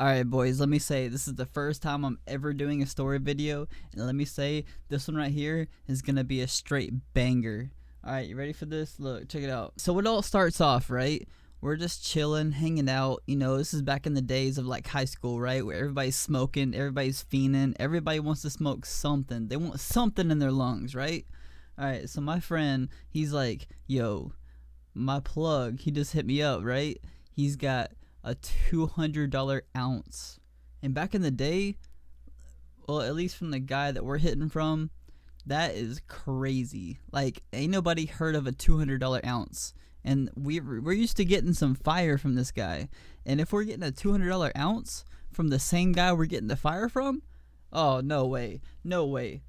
Alright boys, let me say this is the first time I'm ever doing a story video, and let me say this one right here is gonna be a straight banger. Alright, you ready for this? Look, check it out. So it all starts off, right? We're just chilling, hanging out. You know, this is back in the days of like high school, right? Where everybody's smoking, everybody's fiending, everybody wants to smoke something. They want something in their lungs, right? Alright, so my friend, he's like, yo, my plug, he just hit me up, right? He's got a $200 ounce. And back in the day, well, at least from the guy that we're hitting from, that is crazy. Like, ain't nobody heard of a $200 ounce. And we're used to getting some fire from this guy. And if we're getting a $200 ounce from the same guy we're getting the fire from, oh, no way. No way.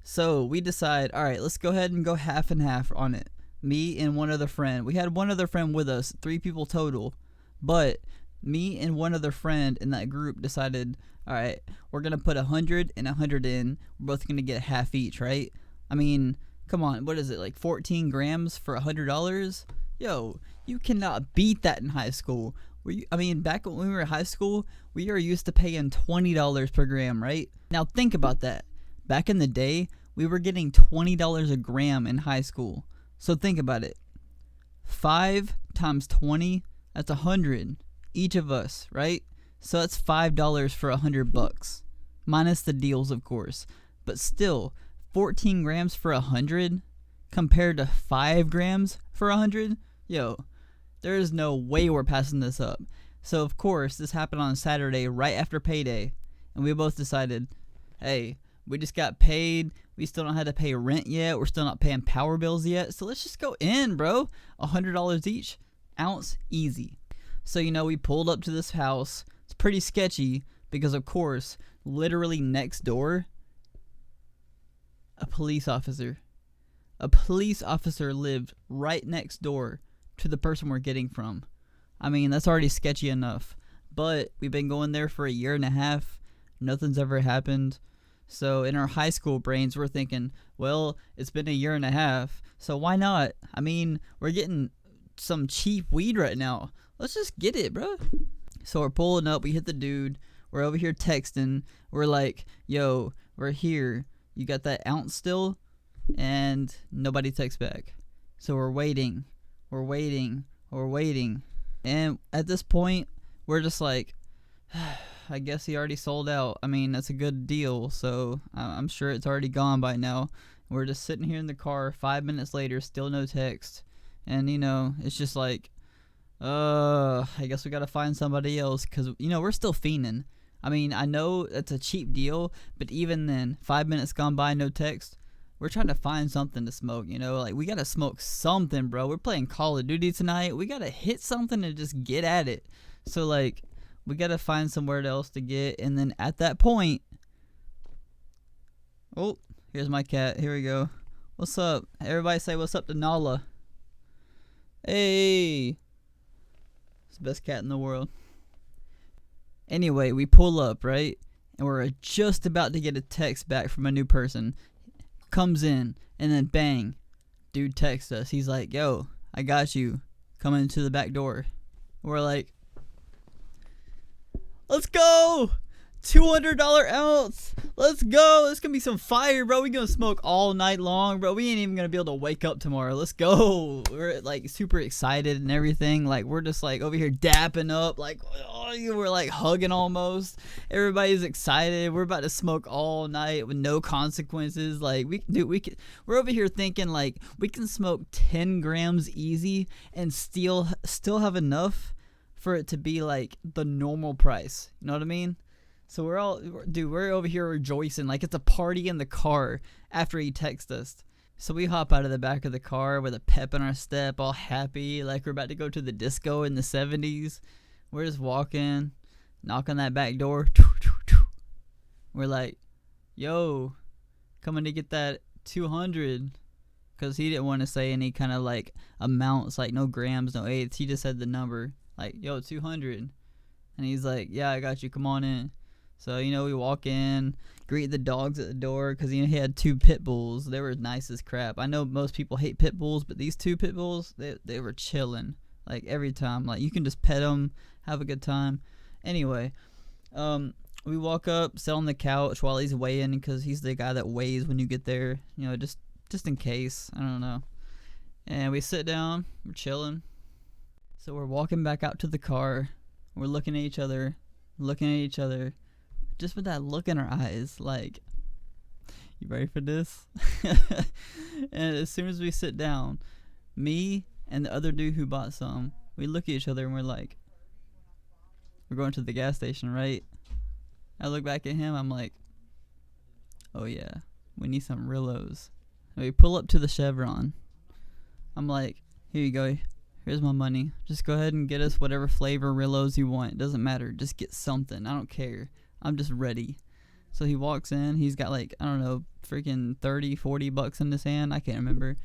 So we decide, all right, let's go ahead and go half and half on it. Me and one other friend. We had one other friend with us, 3 people total. But me and one other friend in that group decided, all right, we're going to put 100 and 100 in. We're both going to get half each, right? I mean, come on, what is it, like 14 grams for $100? Yo, you cannot beat that in high school. I mean, back when we were in high school, we were used to paying $20 per gram, right? Now think about that. Back in the day, we were getting $20 a gram in high school. So think about it. 5 times 20, that's 100 each of us, right? So that's $5 for $100, minus the deals, of course. But still, 14 grams for 100 compared to 5 grams for 100. Yo, there is no way we're passing this up. So of course, this happened on Saturday right after payday, and we both decided, hey, we just got paid. We still don't have to pay rent yet. We're still not paying power bills yet. So let's just go in, bro. $100 each, ounce, easy. So, you know, we pulled up to this house. It's pretty sketchy because, of course, literally next door, a police officer lived right next door to the person we're getting from. I mean, that's already sketchy enough. But we've been going there for a year and a half. Nothing's ever happened. So in our high school brains, we're thinking, well, it's been a year and a half, so why not? I mean, we're getting some cheap weed right now. Let's just get it, bro. So we're pulling up. We hit the dude. We're over here texting. We're like, yo, we're here. You got that ounce still? And nobody texts back. So we're waiting. We're waiting. We're waiting. And at this point, we're just like, I guess he already sold out. I mean, that's a good deal, so I'm sure it's already gone by now. We're just sitting here in the car 5 minutes later, still no text. And, you know, it's just like, I guess we gotta find somebody else, because, you know, we're still fiending. I mean, I know it's a cheap deal, but even then, 5 minutes gone by, no text. We're trying to find something to smoke, you know? Like, we gotta smoke something, bro. We're playing Call of Duty tonight. We gotta hit something and just get at it. So, like, we gotta find somewhere else to get, and then at that point, oh, here's my cat. Here we go. What's up? Everybody say what's up to Nala. Hey, it's the best cat in the world. Anyway, we pull up, right, and we're just about to get a text back from a new person. Comes in, and then bang, dude texts us. He's like, yo, I got you. Come into the back door. We're like, let's go! $200 ounce! Let's go! It's gonna be some fire, bro. We gonna smoke all night long, bro. We ain't even gonna be able to wake up tomorrow. Let's go! We're like super excited and everything. Like, we're just like over here dapping up. Like, oh, we're like hugging almost. Everybody's excited. We're about to smoke all night with no consequences. Like, we're over here thinking like we can smoke 10 grams easy and still have enough for it to be like the normal price. You know what I mean? So we're over here rejoicing like it's a party in the car after he texts us. So we hop out of the back of the car with a pep in our step, all happy, like we're about to go to the disco in the 70s. We're just walking, knock on that back door. We're like, yo, coming to get that 200. Because he didn't want to say any kind of like amounts, like no grams, no eighths. He just said the number, like, yo, 200. And he's like, yeah, I got you, come on in. So, you know, we walk in, greet the dogs at the door, because, you know, he had 2 pit bulls. They were nice as crap. I know most people hate pit bulls, but these 2 pit bulls, they were chilling, like, every time. Like, you can just pet them, have a good time. Anyway, We walk up, sit on the couch while he's weighing, because he's the guy that weighs when you get there. You know, just in case. I don't know. And we sit down. We're chilling. So we're walking back out to the car. We're looking at each other, just with that look in our eyes, like, you ready for this? And as soon as we sit down, me and the other dude who bought some, we look at each other and we're like, we're going to the gas station, right? I look back at him, I'm like, oh yeah, we need some Rillos. And we pull up to the Chevron. I'm like, here you go. Here's my money. Just go ahead and get us whatever flavor Rillos you want. It doesn't matter. Just get something. I don't care. I'm just ready. So he walks in. He's got like, I don't know, freaking 30, 40 bucks in his hand. I can't remember.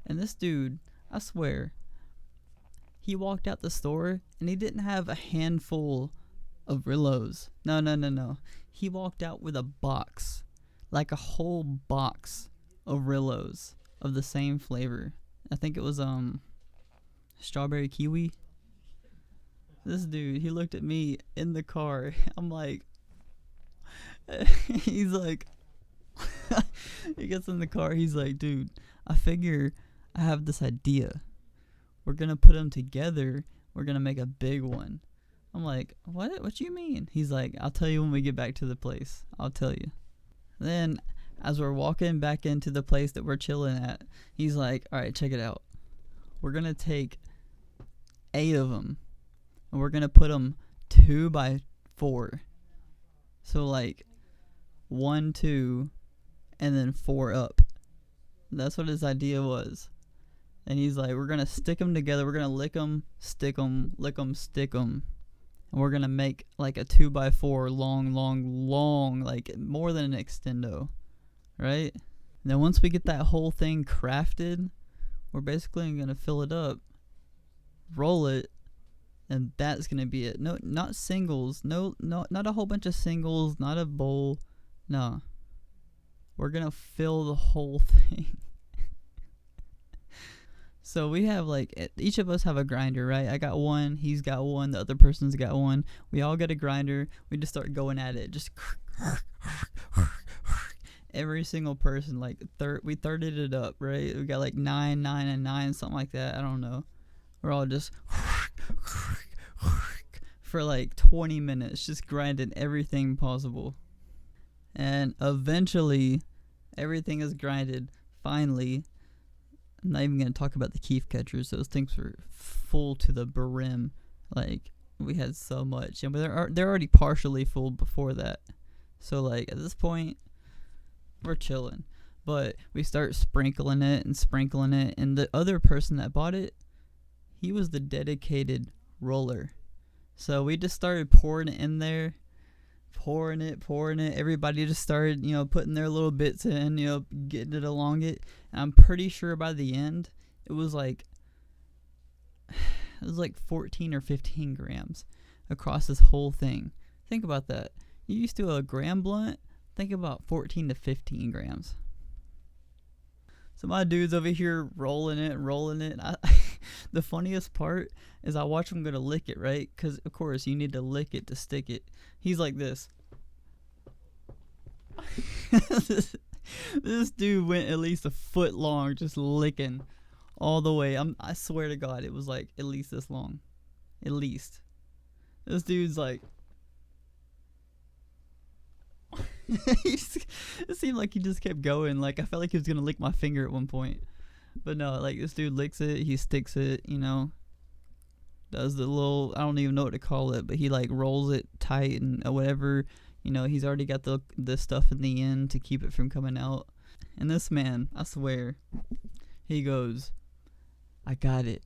And this dude, I swear, he walked out the store and he didn't have a handful of Rillos. No. He walked out with a box. Like a whole box of Rillos of the same flavor. I think it was, strawberry kiwi. This dude, he looked at me in the car. I'm like, he's like, he gets in the car. He's like, dude, I figure I have this idea. We're gonna put them together. We're gonna make a big one. I'm like, what you mean? He's like, I'll tell you when we get back to the place. I'll tell you. Then as we're walking back into the place that we're chilling at, he's like, all right, check it out. We're gonna take 8 of them, and we're gonna put them 2 by 4. So like 1, 2, and then 4 up. That's what his idea was. And he's like, we're gonna stick them together. We're gonna lick them, stick them, lick them, stick them, and we're gonna make like a 2 by 4 long, like more than an extendo, right? And then once we get that whole thing crafted, we're basically gonna fill it up, roll it, and that's gonna be it. No, not singles. No, not a whole bunch of singles. Not a bowl. No, we're gonna fill the whole thing. So we have like, each of us have a grinder, right? I got one. He's got one. The other person's got one. We all get a grinder. We just start going at it. Just every single person, like we thirded it up, right? We got like 9, 9, and 9, something like that. I don't know. We're all just for like 20 minutes, just grinding everything possible. And eventually, everything is grinded. Finally, I'm not even going to talk about the keef catchers. Those things were full to the brim. Like, we had so much. And they're already partially full before that. So, like, at this point, we're chilling. But we start sprinkling it. And the other person that bought it, he was the dedicated roller. So we just started pouring it in there. Pouring it. Everybody just started, putting their little bits in, getting it along it. And I'm pretty sure by the end, it was like 14 or 15 grams across this whole thing. Think about that. You used to a gram blunt. Think about 14 to 15 grams. So my dude's over here rolling it. The funniest part is I watch him go to lick it, right? Because, of course, you need to lick it to stick it. He's like this. This dude went at least a foot long just licking all the way. I swear to God, it was like at least this long. At least. This dude's like... It seemed like he just kept going. Like, I felt like he was gonna lick my finger at one point, but no. Like, this dude licks it, he sticks it, does the little, I don't even know what to call it, but he like rolls it tight and whatever. He's already got the stuff in the end to keep it from coming out. And this man, I swear, he goes, I got it,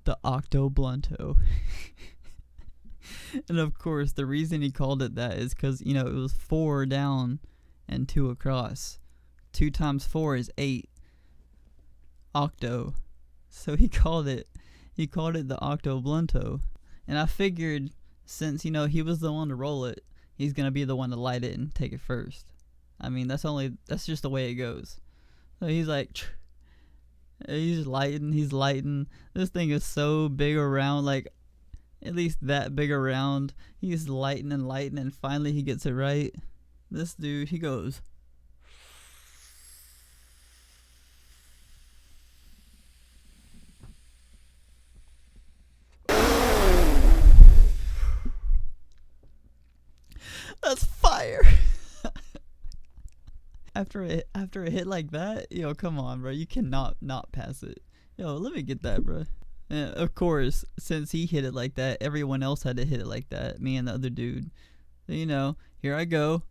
the Octoblunto. And of course, the reason he called it that is because, it was 4 down and 2 across. 2 times 4 is 8. Octo. So he called it the Octoblunto. And I figured, since, he was the one to roll it, he's going to be the one to light it and take it first. I mean, that's just the way it goes. So he's like, he's lighting. This thing is so big around, like, at least that big around. He's lighting and lighting, and finally he gets it right. This dude, he goes. That's fire. After a hit like that, yo, come on, bro. You cannot not pass it. Yo, let me get that, bro. And of course, since he hit it like that, everyone else had to hit it like that. Me and the other dude. So, you know, here I go.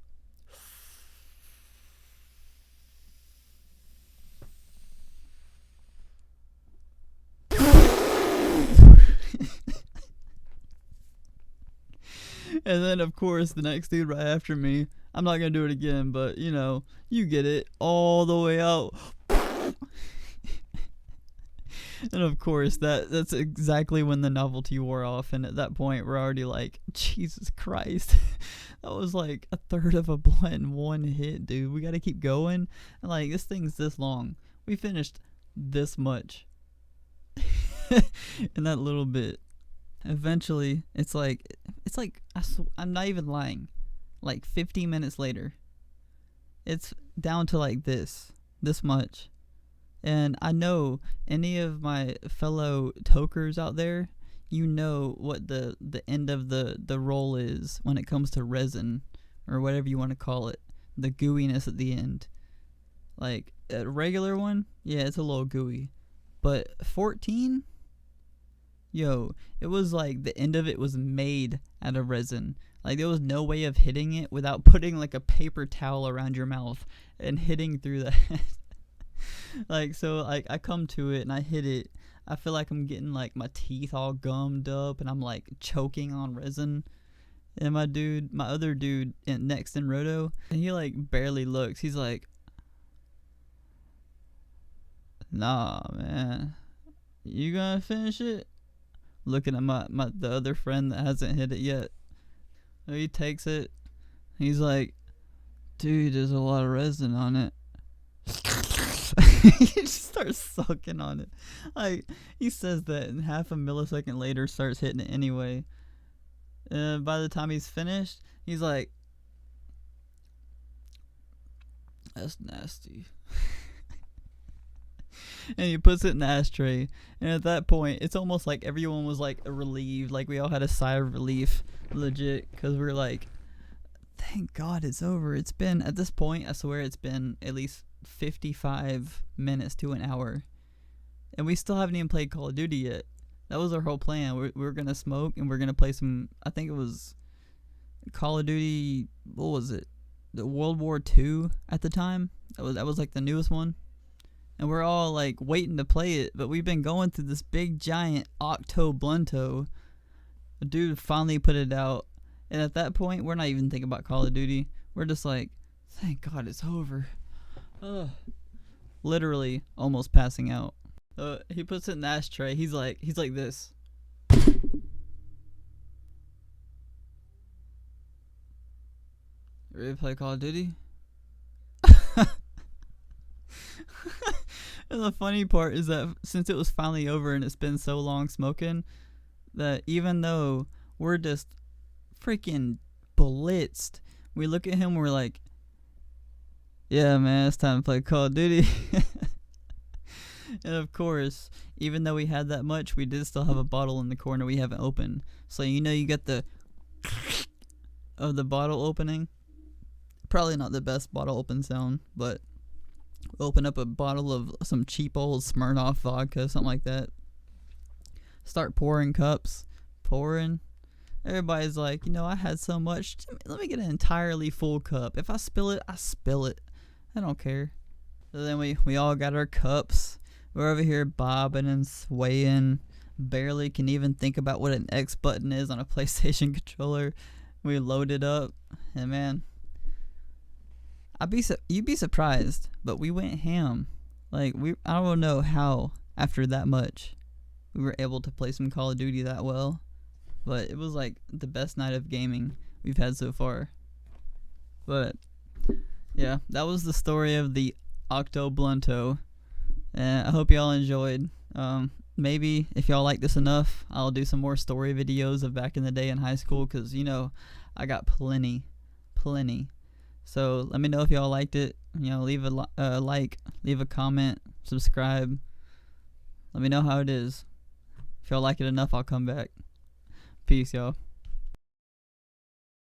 And then, of course, the next dude right after me, I'm not going to do it again, but, you know, you get it, all the way out. And, of course, that's exactly when the novelty wore off. And at that point, we're already like, Jesus Christ. That was like a third of a blunt in one hit, dude. We got to keep going. And, like, this thing's this long. We finished this much in that little bit. Eventually, it's like I'm not even lying, like 50 minutes later, it's down to like this much. And I know any of my fellow tokers out there, you know what the end of the roll is when it comes to resin, or whatever you want to call it, the gooiness at the end. Like a regular one, yeah, it's a little gooey, but 14, yo, it was like the end of it was made out of resin. Like there was no way of hitting it without putting like a paper towel around your mouth and hitting through that. Like, so like I come to it and I hit it. I feel like I'm getting like my teeth all gummed up and I'm like choking on resin. And my other dude next in Roto, and he like barely looks. He's like, nah, man, you gonna finish it? Looking at the other friend that hasn't hit it yet. So he takes it. He's like, dude, there's a lot of resin on it. He just starts sucking on it. Like, he says that, and half a millisecond later starts hitting it anyway. By the time he's finished, he's like, that's nasty. And he puts it in the ashtray. And at that point, it's almost like everyone was like relieved. Like we all had a sigh of relief, legit, because we're like, thank God it's over. It's been, at this point, I swear it's been at least 55 minutes to an hour. And we still haven't even played Call of Duty yet. That was our whole plan. We were going to smoke and we're going to play some, I think it was Call of Duty, what was it? The World War II at the time. That was like the newest one. And we're all like waiting to play it, but we've been going through this big giant Octoblunto. The dude finally put it out, and at that point, we're not even thinking about Call of Duty. We're just like, thank God it's over. Ugh. Literally almost passing out. He puts it in the ashtray. He's like this. Ready to play Call of Duty? And the funny part is that since it was finally over and it's been so long smoking, that even though we're just freaking blitzed, we look at him and we're like, yeah, man, it's time to play Call of Duty. And of course, even though we had that much, we did still have a bottle in the corner we haven't opened. So you know you get the of the bottle opening. Probably not the best bottle open sound, but open up a bottle of some cheap old Smirnoff vodka, something like that. Start pouring cups. Pouring. Everybody's like, you know, I had so much. Let me get an entirely full cup. If I spill it, I spill it. I don't care. So then we all got our cups. We're over here bobbing and swaying. Barely can even think about what an X button is on a PlayStation controller. We load it up. And man, you'd be surprised, but we went ham. Like I don't know how after that much we were able to play some Call of Duty that well, but it was like the best night of gaming we've had so far. But yeah, that was the story of the Octoblunto, and I hope y'all enjoyed. maybe if y'all like this enough, I'll do some more story videos of back in the day in high school, because you know I got plenty. So let me know if y'all liked it. You know, leave a like, leave a comment, subscribe. Let me know how it is. If y'all like it enough, I'll come back. Peace, y'all.